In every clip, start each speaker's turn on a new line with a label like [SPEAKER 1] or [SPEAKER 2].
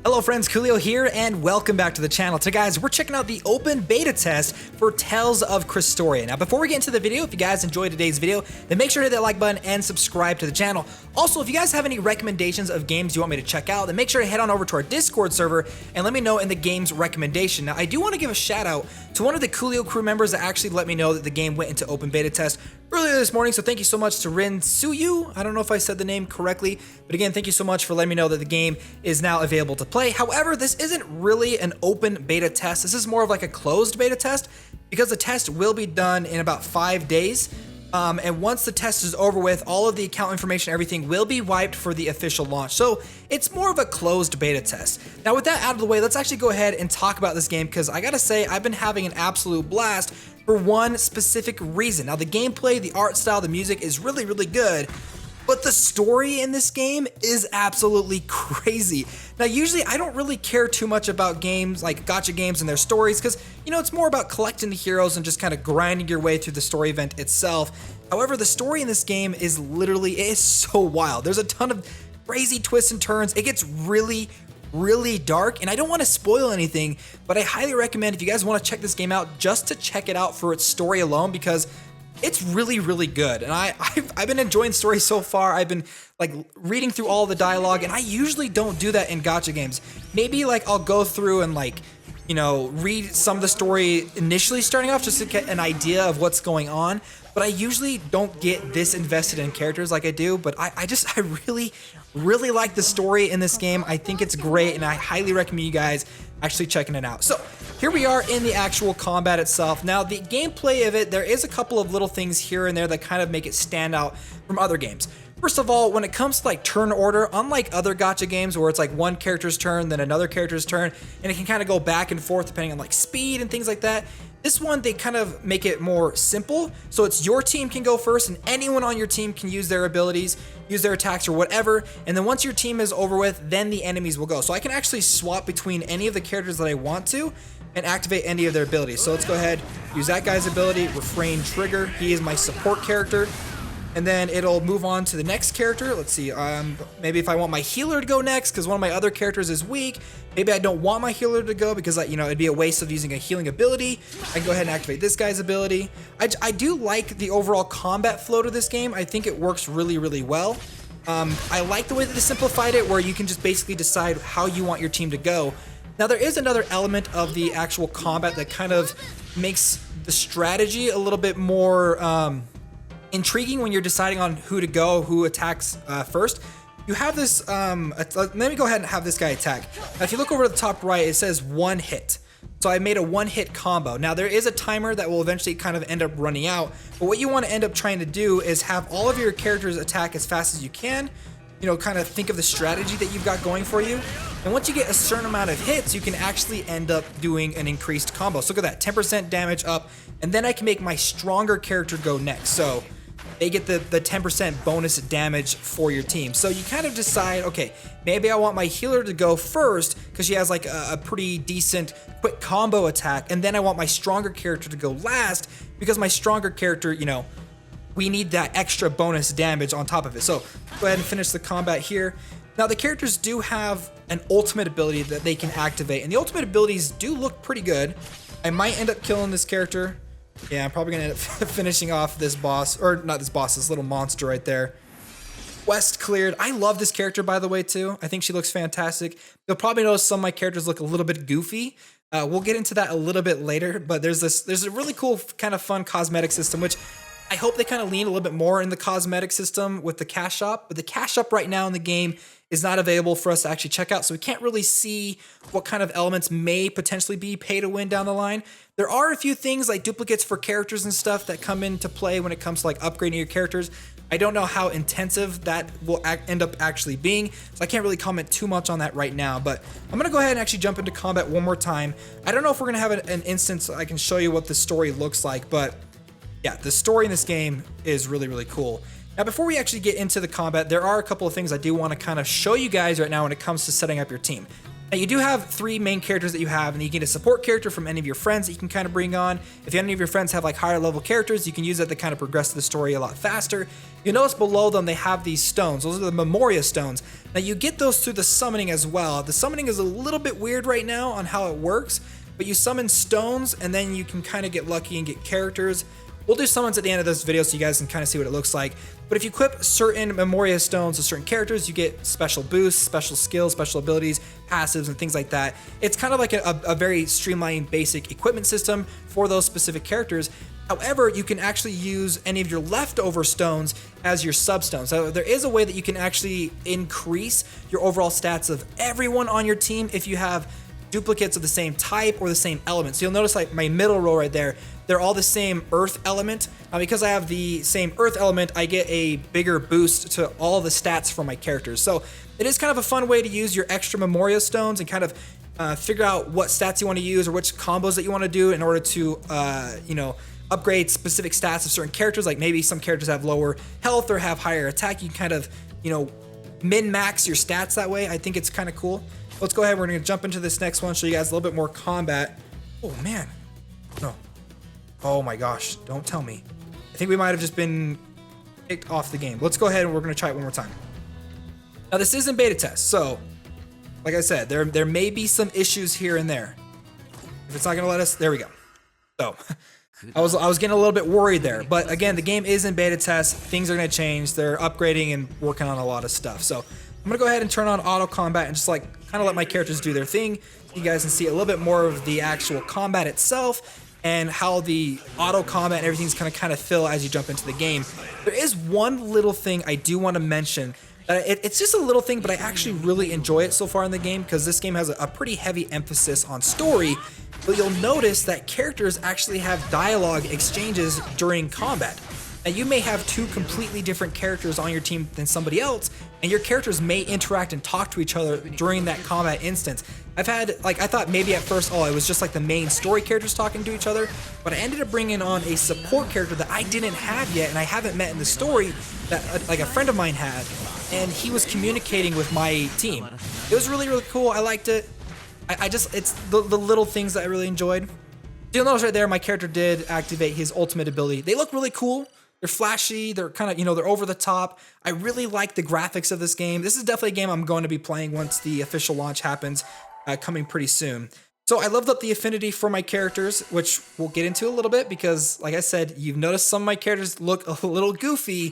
[SPEAKER 1] Hello friends, Koolio here, and welcome back to the channel. Today guys, we're checking out the open beta test for Tales of CRESTORIA. Now before we get into the video, if you guys enjoyed today's video, then make sure to hit that like button and subscribe to the channel. Also, if you guys have any recommendations of games you want me to check out, then make sure to head on over to our Discord server and let me know in the game's recommendation. Now I do want to give a shout out to one of the Koolio crew members that actually let me know that the game went into open beta test earlier this morning, so thank you so much to Rin Suyu. I don't know if I said the name correctly, but again, thank you so much for letting me know that the game is now available to play. However, this isn't really an open beta test. This is more of like a closed beta test because the test will be done in about 5 days. And once the test is over with, all of the account information, everything will be wiped for the official launch. So it's more of a closed beta test. Now with that out of the way, let's actually go ahead and talk about this game because I gotta say, I've been having an absolute blast for one specific reason. Now the gameplay, the art style, the music is really, really good, but the story in this game is absolutely crazy. Now usually I don't really care too much about games like gacha games and their stories because, you know, it's more about collecting the heroes and just kind of grinding your way through the story event itself. However, the story in this game is literally, it is so wild. There's a ton of crazy twists and turns. It gets really dark, and I don't want to spoil anything, but I highly recommend if you guys want to check this game out, just to check it out for its story alone, because it's really good. And I've been enjoying the story so far. I've been like reading through all the dialogue, and I usually don't do that in gacha games. Maybe like I'll go through and like, you know, read some of the story initially starting off just to get an idea of what's going on. But I usually don't get this invested in characters like I do, but I really like the story in this game. I think it's great, and I highly recommend you guys actually checking it out. So here we are in the actual combat itself. Now the gameplay of it, there is a couple of little things here and there that kind of make it stand out from other games. First of all, when it comes to like turn order, unlike other gacha games where it's like one character's turn, then another character's turn, and it can kind of go back and forth depending on like speed and things like that, this one, they kind of make it more simple. So it's your team can go first, and anyone on your team can use their abilities, use their attacks or whatever. And then once your team is over with, then the enemies will go. So I can actually swap between any of the characters that I want to and activate any of their abilities. So let's go ahead, use that guy's ability, refrain trigger. He is my support character. And then it'll move on to the next character. Let's see, maybe if I want my healer to go next because one of my other characters is weak, maybe I don't want my healer to go because, you know, it'd be a waste of using a healing ability. I can go ahead and activate this guy's ability. I do like the overall combat flow to this game. I think it works really well. I like the way that they simplified it where you can just basically decide how you want your team to go. Now there is another element of the actual combat that kind of makes the strategy a little bit more intriguing when you're deciding on who to go, who attacks first. You have this, let me go ahead and have this guy attack. Now if you look over to the top right, it says one hit. So I made a one-hit combo. Now there is a timer that will eventually kind of end up running out, but what you want to end up trying to do is have all of your characters attack as fast as you can. You know, kind of think of the strategy that you've got going for you. And once you get a certain amount of hits, you can actually end up doing an increased combo. So look at that, 10% damage up, and then I can make my stronger character go next. So they get the 10% bonus damage for your team. So you kind of decide, okay, maybe I want my healer to go first because she has like a pretty decent quick combo attack, and then I want my stronger character to go last because my stronger character, you know, we need that extra bonus damage on top of it. So go ahead and finish the combat here. Now the characters do have an ultimate ability that they can activate, and the ultimate abilities do look pretty good. I might end up killing this character. Yeah, I'm probably gonna end up finishing off this boss, or not this boss, this little monster right there. Quest cleared. I love this character, by the way, too. I think she looks fantastic. You'll probably notice some of my characters look a little bit goofy. We'll get into that a little bit later, but there's a really cool, kind of fun cosmetic system, which I hope they kind of lean a little bit more in the cosmetic system with the cash shop, but the cash shop right now in the game is not available for us to actually check out, so we can't really see what kind of elements may potentially be pay to win down the line. There are a few things like duplicates for characters and stuff that come into play when it comes to like upgrading your characters. I don't know how intensive that will end up actually being, so I can't really comment too much on that right now, but I'm gonna go ahead and actually jump into combat one more time. I don't know if we're gonna have an instance I can show you what the story looks like, but yeah, the story in this game is really cool. Now, before we actually get into the combat, there are a couple of things I do want to kind of show you guys right now when it comes to setting up your team. Now you do have 3 main characters that you have, and you get a support character from any of your friends that you can kind of bring on. If any of your friends have like higher level characters, you can use that to kind of progress the story a lot faster. You'll notice below them they have these stones. Those are the Memoria stones. Now you get those through the summoning as well. The summoning is a little bit weird right now on how it works, but you summon stones and then you can kind of get lucky and get characters. We'll do summons at the end of this video so you guys can kind of see what it looks like. But if you equip certain Memoria stones to certain characters, you get special boosts, special skills, special abilities, passives, and things like that. It's kind of like a very streamlined basic equipment system for those specific characters. However, you can actually use any of your leftover stones as your substones. So there is a way that you can actually increase your overall stats of everyone on your team if you have duplicates of the same type or the same element. So you'll notice like my middle row right there, they're all the same earth element. Now because I have the same earth element, I get a bigger boost to all the stats for my characters. So it is kind of a fun way to use your extra Memoria stones and kind of figure out what stats you want to use or which combos that you want to do in order to, you know, upgrade specific stats of certain characters. Like maybe some characters have lower health or have higher attack. You can kind of, you know, min-max your stats that way. I think it's kind of cool. Let's go ahead. We're going to jump into this next one, show you guys a little bit more combat. Oh, man. No. Oh, my gosh. Don't tell me. I think we might have just been kicked off the game. Let's go ahead and we're going to try it one more time. Now, this is in beta test, so like I said, there may be some issues here and there. If it's not going to let us, there we go. So I was getting a little bit worried there, but again, the game is in beta test. Things are going to change. They're upgrading and working on a lot of stuff. So I'm going to go ahead and turn on auto combat and just like kind of let my characters do their thing. You guys can see a little bit more of the actual combat itself and how the auto combat and everything's gonna kind of fill as you jump into the game. There is one little thing I do want to mention. It's just a little thing, but I actually really enjoy it so far in the game because this game has a pretty heavy emphasis on story. But you'll notice that characters actually have dialogue exchanges during combat. Now you may have 2 completely different characters on your team than somebody else, and your characters may interact and talk to each other during that combat instance. I've had, like, I thought maybe at first, oh, it was just like the main story characters talking to each other, but I ended up bringing on a support character that I didn't have yet and I haven't met in the story that like a friend of mine had, and he was communicating with my team. It was really, really cool. I liked it. I just, it's the little things that I really enjoyed. You'll notice right there, my character did activate his ultimate ability. They look really cool. They're flashy, they're kind of, you know, they're over the top. I really like the graphics of this game. This is definitely a game I'm going to be playing once the official launch happens, coming pretty soon. So I leveled up the affinity for my characters, which we'll get into a little bit because, like I said, you've noticed some of my characters look a little goofy,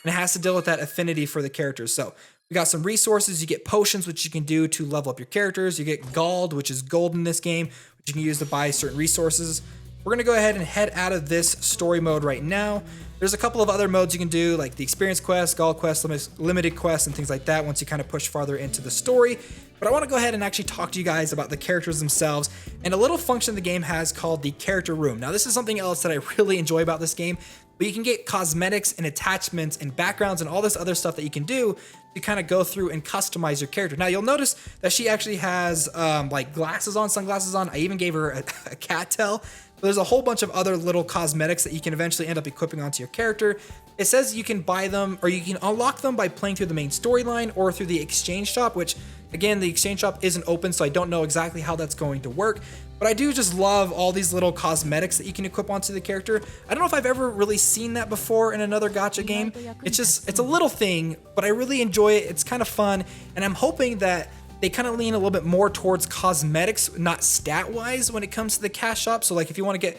[SPEAKER 1] and it has to deal with that affinity for the characters. So we got some resources. You get potions, which you can do to level up your characters. You get gold, which is gold in this game, which you can use to buy certain resources. We're gonna go ahead and head out of this story mode right now. There's a couple of other modes you can do, like the experience quest, gold quest, limited quests, and things like that once you kind of push farther into the story. But I want to go ahead and actually talk to you guys about the characters themselves and a little function the game has called the character room. Now, this is something else that I really enjoy about this game, but you can get cosmetics and attachments and backgrounds and all this other stuff that you can do to kind of go through and customize your character. Now, you'll notice that she actually has like glasses on, sunglasses on. I even gave her a cat tail. There's a whole bunch of other little cosmetics that you can eventually end up equipping onto your character. It says you can buy them or you can unlock them by playing through the main storyline or through the exchange shop, which again, the exchange shop isn't open, so I don't know exactly how that's going to work. But I do just love all these little cosmetics that you can equip onto the character. I don't know if I've ever really seen that before in another gacha game. It's a little thing, but I really enjoy it. It's kind of fun, and I'm hoping that they kind of lean a little bit more towards cosmetics, not stat-wise when it comes to the cash shop. So like if you want to get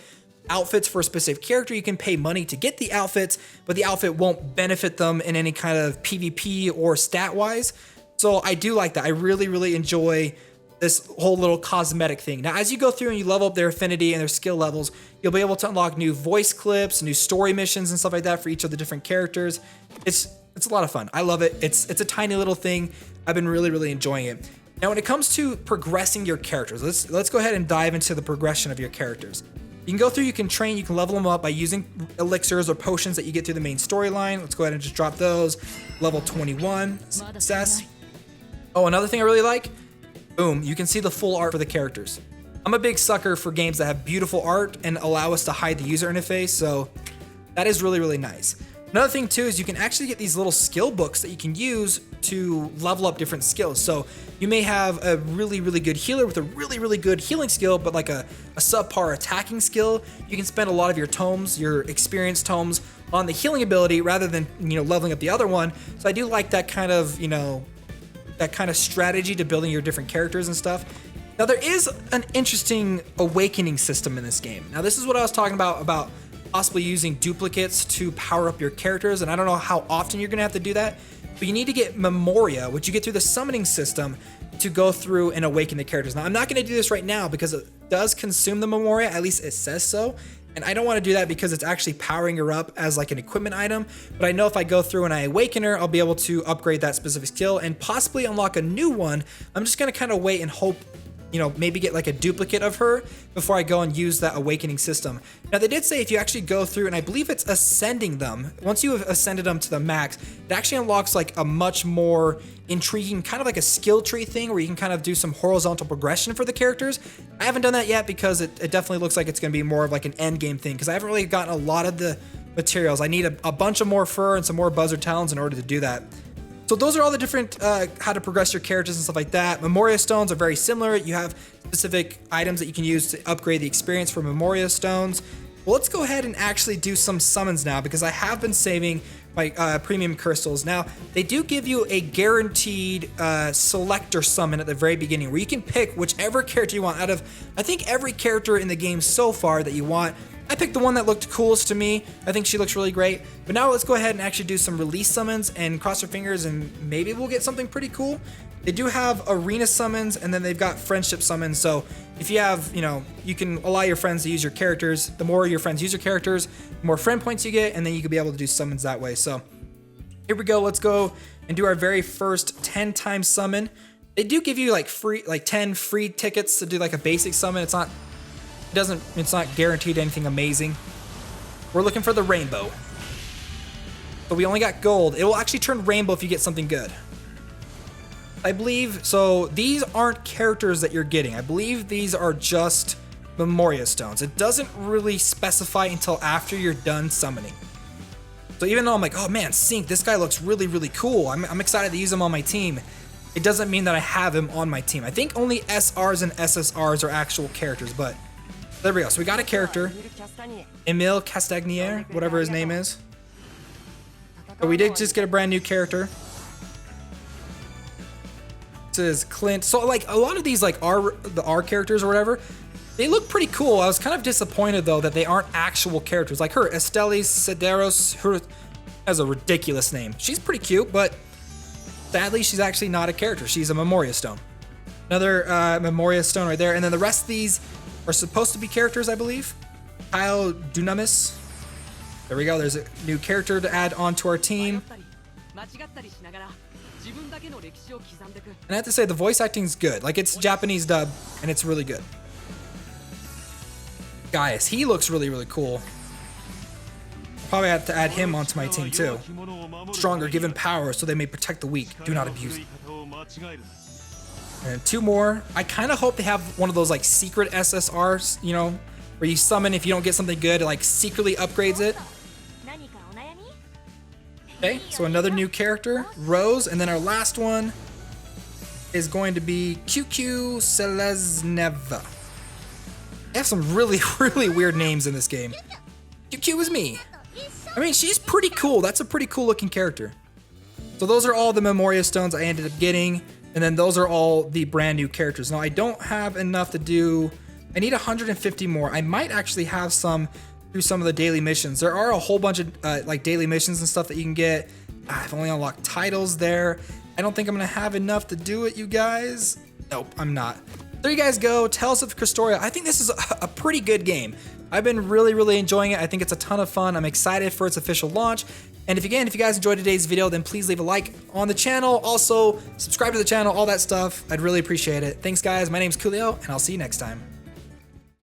[SPEAKER 1] outfits for a specific character, you can pay money to get the outfits, but the outfit won't benefit them in any kind of PvP or stat-wise. So I do like that. I really, really enjoy this whole little cosmetic thing. Now, as you go through and you level up their affinity and their skill levels, you'll be able to unlock new voice clips, new story missions, and stuff like that for each of the different characters. It's a lot of fun. I love it. It's a tiny little thing. I've been really, really enjoying it. Now, when it comes to progressing your characters, let's go ahead and dive into the progression of your characters. You can go through, you can train, you can level them up by using elixirs or potions that you get through the main storyline. Let's go ahead and just drop those. Level 21, success. Oh, another thing I really like, boom, you can see the full art for the characters. I'm a big sucker for games that have beautiful art and allow us to hide the user interface, so that is really, really nice. Another thing too is you can actually get these little skill books that you can use to level up different skills. So you may have a really good healer with a really good healing skill, but like a subpar attacking skill. You can spend a lot of your tomes, your experience tomes, on the healing ability rather than, you know, leveling up the other one. So I do like that kind of, you know, that kind of strategy to building your different characters and stuff. Now there is an interesting awakening system in this game. Now this is what I was talking about possibly using duplicates to power up your characters, and I don't know how often you're gonna have to do that, but you need to get Memoria, which you get through the summoning system, to go through and awaken the characters. Now I'm not gonna do this right now because it does consume the Memoria, at least it says so, and I don't want to do that because it's actually powering her up as like an equipment item, but I know if I go through and I awaken her, I'll be able to upgrade that specific skill and possibly unlock a new one. I'm just gonna kind of wait and hope, you know, maybe get like a duplicate of her before I go and use that awakening system. Now they did say if you actually go through, and I believe it's ascending them, once you have ascended them to the max, it actually unlocks like a much more intriguing, kind of like a skill tree thing where you can kind of do some horizontal progression for the characters. I haven't done that yet because it definitely looks like it's gonna be more of like an end game thing, because I haven't really gotten a lot of the materials. I need a bunch of more fur and some more buzzard talons in order to do that. So those are all the different how to progress your characters and stuff like that. Memoria stones are very similar. You have specific items that you can use to upgrade the experience for Memoria stones. Well, let's go ahead and actually do some summons now, because I have been saving my premium crystals. Now, they do give you a guaranteed selector summon at the very beginning, where you can pick whichever character you want out of, I think, every character in the game so far that you want. I picked the one that looked coolest to me. I think she looks really great. But now let's go ahead and actually do some release summons and cross our fingers and maybe we'll get something pretty cool. They do have arena summons, and then they've got friendship summons. So if you have, you know, you can allow your friends to use your characters. The more your friends use your characters, the more friend points you get, and then you can be able to do summons that way. So here we go. Let's go and do our very first 10 times summon. They do give you like 10 free tickets to do like a basic summon. It's not guaranteed anything amazing. We're looking for the rainbow. But we only got gold. It will actually turn rainbow if you get something good. I believe, so these aren't characters that you're getting. I believe these are just Memoria stones. It doesn't really specify until after you're done summoning. So even though I'm like, oh man, Sync, this guy looks really cool. I'm excited to use him on my team. It doesn't mean that I have him on my team. I think only SRs and SSRs are actual characters, but there we go. So we got a character, Emile Castagnier, whatever his name is. But we did just get a brand new character. This is Clint. So like a lot of these like the R characters or whatever, they look pretty cool. I was kind of disappointed though that they aren't actual characters. Like her, Esteli Cederos, who has a ridiculous name. She's pretty cute, but sadly she's actually not a character. She's a Memoria stone. Another Memoria stone right there. And then the rest of these are supposed to be characters, I believe. Kyle Dunamis. There we go. There's a new character to add onto our team. And I have to say, the voice acting's good. Like, it's Japanese dub, and it's really good. Gaius, he looks really cool. Probably have to add him onto my team, too. Stronger, given power, so they may protect the weak. Do not abuse it. And 2 more. I kind of hope they have one of those, like, secret SSRs, you know, where you summon if you don't get something good, it, like, secretly upgrades it. Okay, so another new character, Rose, and then our last one is going to be QQ Selezneva. They have some really weird names in this game. QQ is me. I mean, she's pretty cool. That's a pretty cool looking character. So those are all the Memoria stones I ended up getting, and then those are all the brand new characters. Now I don't have enough to do, I need 150 more. I might actually have some through some of the daily missions. There are a whole bunch of like daily missions and stuff that you can get. I've only unlocked titles there. I don't think I'm gonna have enough to do it, you guys. Nope, I'm not. There you guys go, Tales of Crestoria. I think this is a pretty good game. I've been really enjoying it. I think it's a ton of fun. I'm excited for its official launch. And if you guys enjoyed today's video, then please leave a like on the channel. Also, subscribe to the channel, all that stuff. I'd really appreciate it. Thanks guys, my name's Koolio, and I'll see you next time.